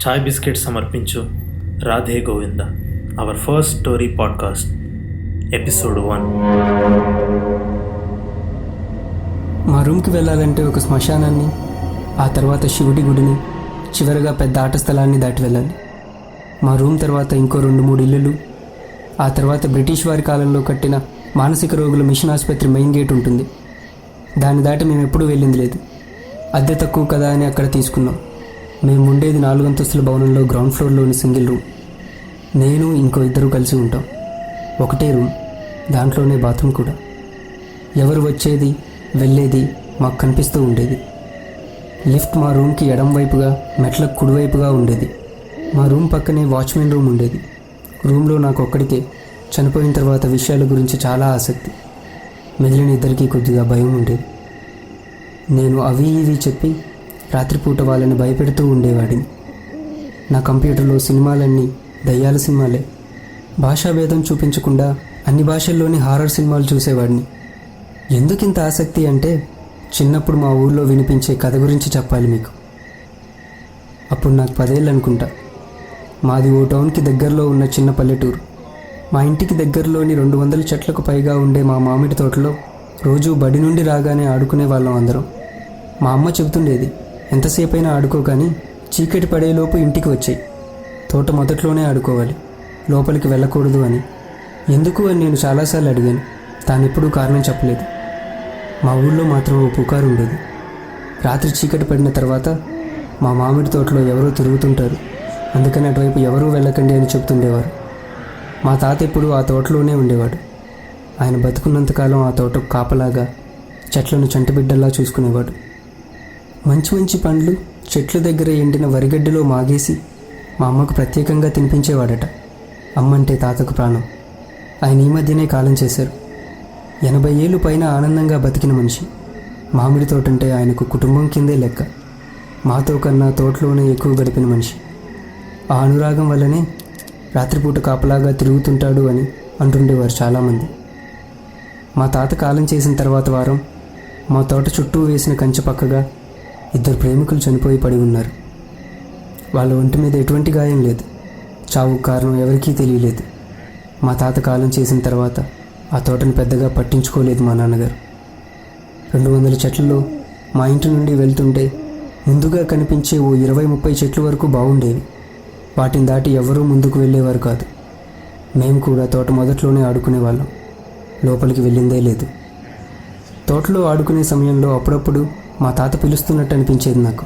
చాయ్ biscuit సమర్పించు Radhe Govinda our first story podcast episode 1. మా రూమ్కి వెళ్ళాలంటే ఒక శ్మశానాన్ని, ఆ తర్వాత శివుడి గుడిని, చివరిగా పెద్ద ఆట స్థలాన్ని దాటి వెళ్ళాలి. మా రూమ్ తర్వాత ఇంకో 2-3 ఇల్లులు, ఆ తర్వాత బ్రిటిష్ వారి కాలంలో కట్టిన మానసిక రోగుల మిషన్ ఆసుపత్రి మెయిన్ గేట్ ఉంటుంది. దాన్ని దాటి మేము ఎప్పుడూ వెళ్ళింది లేదు. అద్దె తక్కువ కదా అని అక్కడ తీసుకున్నాం. మేము ఉండేది 4 అంతస్తుల భవనంలో గ్రౌండ్ ఫ్లోర్లోని సింగిల్ రూమ్. నేను ఇంకో 2 కలిసి ఉంటాం. ఒకటే రూమ్, దాంట్లోనే బాత్రూమ్ కూడా. ఎవరు వచ్చేది వెళ్ళేది మాకు కనిపిస్తూ ఉండేది. లిఫ్ట్ మా రూమ్కి ఎడం వైపుగా, మెట్లకు కుడివైపుగా ఉండేది. మా రూమ్ పక్కనే వాచ్మెన్ రూమ్ ఉండేది. రూమ్లో నాకు ఒక్కడికే చనిపోయిన తర్వాత విషయాల గురించి చాలా ఆసక్తి. మిగిలిన 2కి కొద్దిగా భయం ఉండేది. నేను అవి ఇవి చెప్పి రాత్రిపూట వాళ్ళని భయపెడుతూ ఉండేవాడిని. నా కంప్యూటర్లో సినిమాలన్నీ దయ్యాల సినిమాలే. భాషాభేదం చూపించకుండా అన్ని భాషల్లోని హారర్ సినిమాలు చూసేవాడిని. ఎందుకింత ఆసక్తి అంటే, చిన్నప్పుడు మా ఊళ్ళో వినిపించే కథ గురించి చెప్పాలి మీకు. అప్పుడు నాకు 10 ఏళ్ళు అనుకుంటా. మాది ఓ టౌన్కి దగ్గరలో ఉన్న చిన్న పల్లెటూరు. మా ఇంటికి దగ్గరలోని 200 చెట్లకు పైగా ఉండే మా మామిడి తోటలో రోజు బడి నుండి రాగానే ఆడుకునే వాళ్ళం అందరం. మా అమ్మ చెబుతుండేది, ఎంతసేపైనా ఆడుకో కానీ చీకటి పడేలోపు ఇంటికి వచ్చాయి. తోట మొదట్లోనే ఆడుకోవాలి, లోపలికి వెళ్ళకూడదు అని. ఎందుకు అని నేను చాలాసార్లు అడిగాను. తానెప్పుడూ కారణం చెప్పలేదు. మా ఊళ్ళో మాత్రం ఓ పుకారు ఉండేది. రాత్రి చీకటి పడిన తర్వాత మా మామిడి తోటలో ఎవరో తిరుగుతుంటారు, అందుకని అటువైపు ఎవరూ వెళ్ళకండి అని చెప్తుండేవారు. మా తాత ఎప్పుడూ ఆ తోటలోనే ఉండేవాడు. ఆయన బతుకున్నంతకాలం ఆ తోటకు కాపలాగా, చెట్లను చంటిబిడ్డల్లా చూసుకునేవాడు. మంచి మంచి పండ్లు చెట్ల దగ్గర ఎండిన వరిగడ్డిలో మాగేసి మా అమ్మకు ప్రత్యేకంగా తినిపించేవాడట. అమ్మంటే తాతకు ప్రాణం. ఆయన ఈ మధ్యనే కాలం చేశారు. 80 ఏళ్ళు పైన ఆనందంగా బతికిన మనిషి. మామిడి తోటంటే ఆయనకు కుటుంబం కిందే లెక్క. మాతో కన్నా తోటలోనే ఎక్కువ గడిపిన మనిషి. ఆ అనురాగం వల్లనే రాత్రిపూట కాపలాగా తిరుగుతుంటాడు అని అంటుండేవారు చాలామంది. మా తాత కాలం చేసిన తర్వాత వారం మా తోట చుట్టూ వేసిన కంచె పక్కగా 2 ప్రేమికులు చనిపోయి పడి ఉన్నారు. వాళ్ళ ఒంటి మీద ఎటువంటి గాయం లేదు. చావుకు కారణం ఎవరికీ తెలియలేదు. మా తాత కాలం చేసిన తర్వాత ఆ తోటను పెద్దగా పట్టించుకోలేదు మా నాన్నగారు. 200 చెట్లలో మా ఇంటి నుండి వెళ్తుంటే ముందుగా కనిపించే ఓ 20-30 చెట్లు వరకు బాగుండేవి. వాటిని దాటి ఎవరూ ముందుకు వెళ్ళేవారు కాదు. మేము కూడా తోట మొదట్లోనే ఆడుకునేవాళ్ళం. లోపలికి వెళ్ళిందే లేదు. తోటలో ఆడుకునే సమయంలో అప్పుడప్పుడు మా తాత పిలుస్తున్నట్టు అనిపించేది నాకు.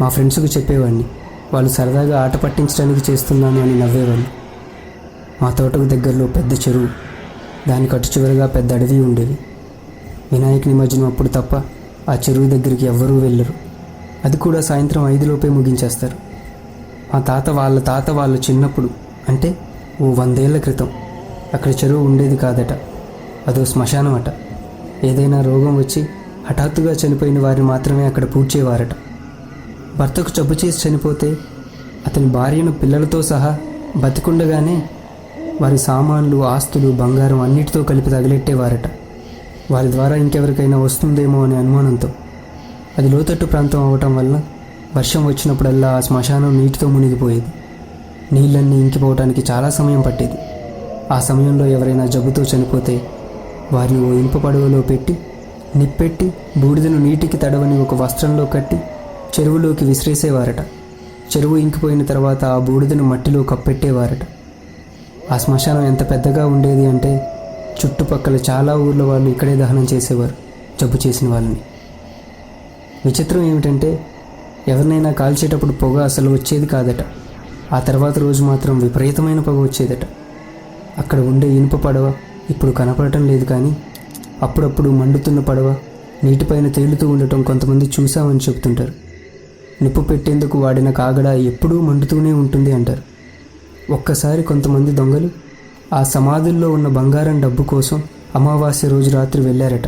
మా ఫ్రెండ్స్కు చెప్పేవాడిని. వాళ్ళు సరదాగా ఆట పట్టించడానికి చేస్తున్నాను అని నవ్వేవాళ్ళు. మా తోటకు దగ్గరలో పెద్ద చెరువు, దానికి అటు చివరగా పెద్ద అడవి ఉండేవి. వినాయక నిమజ్జనం అప్పుడు తప్ప ఆ చెరువు దగ్గరికి ఎవ్వరూ వెళ్ళరు. అది కూడా సాయంత్రం 5 లోపే ముగించేస్తారు. మా తాత వాళ్ళ చిన్నప్పుడు, అంటే ఓ 100 ఏళ్ల క్రితం అక్కడ చెరువు ఉండేది కాదట. అదో శ్మశానం అట. ఏదైనా రోగం వచ్చి హఠాత్తుగా చనిపోయిన వారిని మాత్రమే అక్కడ పూడ్చేవారట. భర్తకు జబ్బు చేసి చనిపోతే అతని భార్యను పిల్లలతో సహా బతికుండగానే వారి సామాన్లు, ఆస్తులు, బంగారం అన్నిటితో కలిపి తగిలెట్టేవారట. వారి ద్వారా ఇంకెవరికైనా వస్తుందేమో అనే అనుమానంతో. అది లోతట్టు ప్రాంతం అవటం వల్ల వర్షం వచ్చినప్పుడల్లా ఆ శ్మశానం నీటితో మునిగిపోయేది. నీళ్ళన్నీ ఇంకిపోవటానికి చాలా సమయం పట్టేది. ఆ సమయంలో ఎవరైనా జబ్బుతో చనిపోతే వారిని ఓ ఇనుప పడవలో పెట్టి, నిప్పెట్టి, బూడిదను నీటికి తడవని ఒక వస్త్రంలో కట్టి చెరువులోకి విసిరేసేవారట. చెరువు ఇంకిపోయిన తర్వాత ఆ బూడిదను మట్టిలో కప్పెట్టేవారట. ఆ శ్మశానం ఎంత పెద్దగా ఉండేది అంటే చుట్టుపక్కల చాలా ఊర్ల వాళ్ళు ఇక్కడే దహనం చేసేవారు జబ్బు చేసిన వాళ్ళని. విచిత్రం ఏమిటంటే, ఎవరినైనా కాల్చేటప్పుడు పొగ అసలు వచ్చేది కాదట. ఆ తర్వాత రోజు మాత్రం విపరీతమైన పొగ వచ్చేదట. అక్కడ ఉండే ఇనుప పడవ ఇప్పుడు కనపడటం లేదు, కానీ అప్పుడప్పుడు మండుతున్న పడవ నీటిపైన తేలుతూ ఉండటం కొంతమంది చూశామని చెప్తుంటారు. నిప్పు పెట్టేందుకు వాడిన కాగడ ఎప్పుడూ మండుతూనే ఉంటుంది అంటారు. ఒక్కసారి కొంతమంది దొంగలు ఆ సమాధుల్లో ఉన్న బంగారం డబ్బు కోసం అమావాస్య రోజు రాత్రి వెళ్ళారట.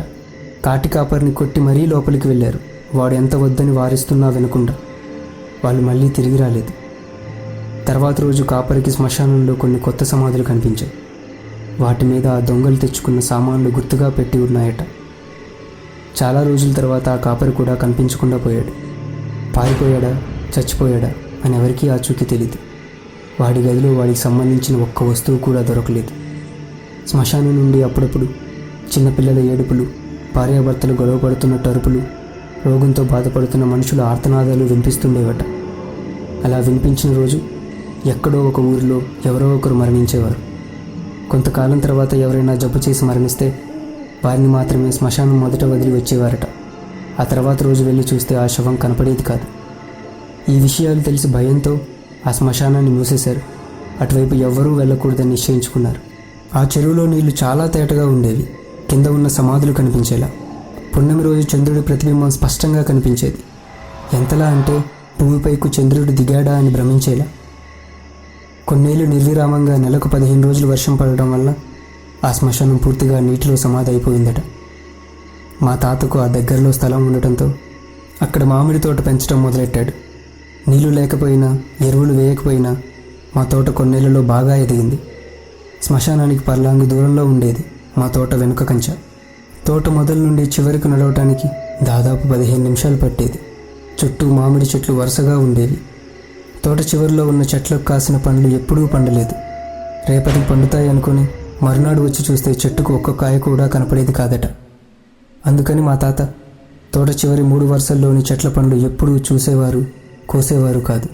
కాటి కాపరిని కొట్టి మరీ లోపలికి వెళ్ళారు. వాడు ఎంత వద్దని వారిస్తున్నా వినకుండా. వాళ్ళు మళ్ళీ తిరిగి రాలేదు. తర్వాత రోజు కాపరికి శ్మశానంలో కొన్ని కొత్త సమాధులు కనిపించాయి. వాటి మీద ఆ దొంగలు తెచ్చుకున్న సామాన్లు గుర్తుగా పెట్టి ఉన్నాయట. చాలా రోజుల తర్వాత ఆ కాపరి కూడా కనిపించకుండా పోయాడు. పారిపోయాడా, చచ్చిపోయాడా అని ఎవరికీ ఆచూకీ తెలియదు. వాడి గదిలో వాడికి సంబంధించిన ఒక్క వస్తువు కూడా దొరకలేదు. శ్మశానం నుండి అప్పుడప్పుడు చిన్నపిల్లల ఏడుపులు, భార్యాభర్తలు గొడవ పడుతున్న అరుపులు, రోగంతో బాధపడుతున్న మనుషుల ఆర్తనాదాలు వినిపిస్తుండేవట. అలా వినిపించిన రోజు ఎక్కడో ఒక ఊరిలో ఎవరో ఒకరు మరణించేవారు. కొంతకాలం తర్వాత ఎవరైనా జబ్బు చేసి మరణిస్తే వారిని మాత్రమే శ్మశానం మొదట వదిలి వచ్చేవారట. ఆ తర్వాత రోజు వెళ్ళి చూస్తే ఆ శవం కనపడేది కాదు. ఈ విషయాలు తెలిసి భయంతో ఆ శ్మశానాన్ని మూసేశారు. అటువైపు ఎవ్వరూ వెళ్ళకూడదని నిశ్చయించుకున్నారు. ఆ చెరువులో నీళ్లు చాలా తేటగా ఉండేవి. కింద ఉన్న సమాధులు కనిపించేలా. పున్నమి రోజు చంద్రుడి ప్రతిబింబం స్పష్టంగా కనిపించేది. ఎంతలా అంటే భూమిపైకు చంద్రుడు దిగాడా అని భ్రమించేలా. కొన్నేళ్లు నిర్విరామంగా నెలకు 15 రోజులు వర్షం పడడం వల్ల ఆ శ్మశానం పూర్తిగా నీటిలో సమాధి అయిపోయిందట. మా తాతకు ఆ దగ్గరలో స్థలం ఉండటంతో అక్కడ మామిడి తోట పెంచడం మొదలెట్టాడు. నీళ్లు లేకపోయినా, ఎరువులు వేయకపోయినా మా తోట కొన్నేళ్లలో బాగా ఎదిగింది. శ్మశానానికి పర్లాంగు దూరంలో ఉండేది మా తోట వెనుక కంచె. తోట మొదలు నుండి చివరికి నడవటానికి దాదాపు 15 నిమిషాలు పట్టేది. చుట్టూ మామిడి చెట్లు వరుసగా ఉండేవి. తోట చివరిలో ఉన్న చెట్లకు కాసిన పండ్లు ఎప్పుడూ పండలేదు. రేపటికి పండుతాయి అనుకుని మరునాడు వచ్చి చూస్తే చెట్టుకు ఒక్క కాయ కూడా కనపడేది కాదట. అందుకని మా తాత తోట చివరి 3 వరుసల్లోని చెట్ల పండ్లు ఎప్పుడూ చూసేవారు, కోసేవారు కాదు.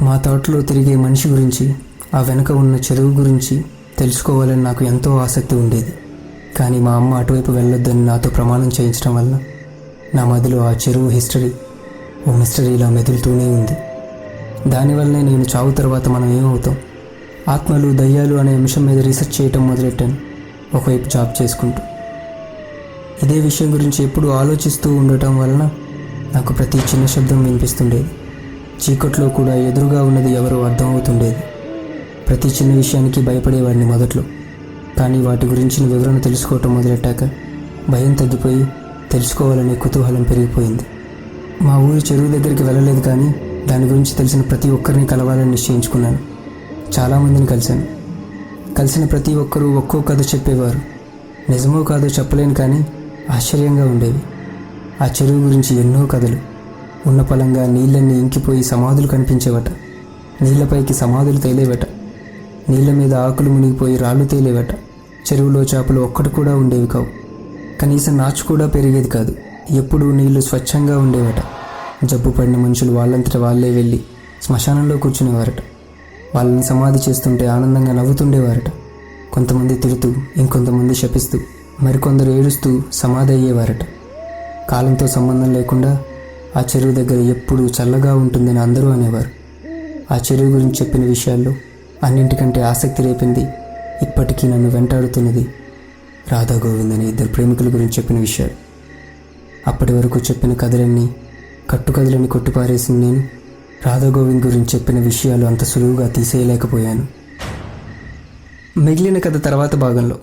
మా తోటలో తిరిగే మనిషి గురించి, ఆ వెనక ఉన్న చెరువు గురించి తెలుసుకోవాలని నాకు ఎంతో ఆసక్తి ఉండేది. కానీ మా అమ్మ అటువైపు వెళ్ళొద్దని నాతో ప్రమాణం చేయించడం వల్ల నా మదిలో ఆ చెరువు హిస్టరీ ఓ మిస్టరీలా మెదులుతూనే ఉంది. దానివల్లనే నేను చావు తర్వాత మనం ఏమవుతాం, ఆత్మలు, దయ్యాలు అనే అంశం మీద రీసెర్చ్ చేయటం మొదలెట్టాను, ఒకవైపు జాబ్ చేసుకుంటూ. ఇదే విషయం గురించి ఎప్పుడూ ఆలోచిస్తూ ఉండటం వలన నాకు ప్రతి చిన్న శబ్దం వినిపిస్తుండేది. చీకట్లో కూడా ఎదురుగా ఉన్నది ఎవరో అర్థమవుతుండేది. ప్రతి చిన్న విషయానికి భయపడేవాడిని మొదట్లో. కానీ వాటి గురించిన వివరణ తెలుసుకోవటం మొదలెట్టాక భయం తగ్గిపోయి తెలుసుకోవాలనే కుతూహలం పెరిగిపోయింది. మా ఊరి చెరువు దగ్గరికి వెళ్ళలేదు, కానీ దాని గురించి తెలిసిన ప్రతి ఒక్కరిని కలవాలని నిశ్చయించుకున్నాను. చాలామందిని కలిశాను. కలిసిన ప్రతి ఒక్కరూ ఒక్కో కథ చెప్పేవారు. నిజమో కాదో చెప్పలేను, కానీ ఆశ్చర్యంగా ఉండేవి. ఆ చెరువు గురించి ఎన్నో కథలు. ఉన్న పలంగా నీళ్ళన్నీ ఇంకిపోయి సమాధులు కనిపించేవట. నీళ్లపైకి సమాధులు తేలేవట. నీళ్ల మీద ఆకులు మునిగిపోయి రాళ్ళు తేలేవట. చెరువులో చేపలు ఒక్కటి కూడా ఉండేవి కావు. కనీసం నాచు కూడా పెరిగేది కాదు. ఎప్పుడూ నీళ్లు స్వచ్ఛంగా ఉండేవట. జబ్బు పడిన మనుషులు వాళ్ళంతట వాళ్ళే వెళ్ళి శ్మశానంలో కూర్చునేవారట. వాళ్ళని సమాధి చేస్తుంటే ఆనందంగా నవ్వుతుండేవారట. కొంతమంది తిడుతూ, ఇంకొంతమంది శపిస్తూ, మరికొందరు ఏడుస్తూ సమాధి అయ్యేవారట. కాలంతో సంబంధం లేకుండా ఆ చెరువు దగ్గర ఎప్పుడూ చల్లగా ఉంటుందని అందరూ అనేవారు. ఆ చెరువు గురించి చెప్పిన విషయాల్లో అన్నింటికంటే ఆసక్తి రేపింది, ఇప్పటికీ నన్ను వెంటాడుతున్నది, రాధా గోవింద్ అనే 2 ప్రేమికుల గురించి చెప్పిన విషయాలు. అప్పటి వరకు చెప్పిన కథలన్నీ కట్టుకథలని కొట్టిపారేసిన నేను రాధా గోవింద్ గురించి చెప్పిన విషయాలు అంత సులువుగా తీసేయలేకపోయాను. మిగిలిన కథ తర్వాత భాగంలో.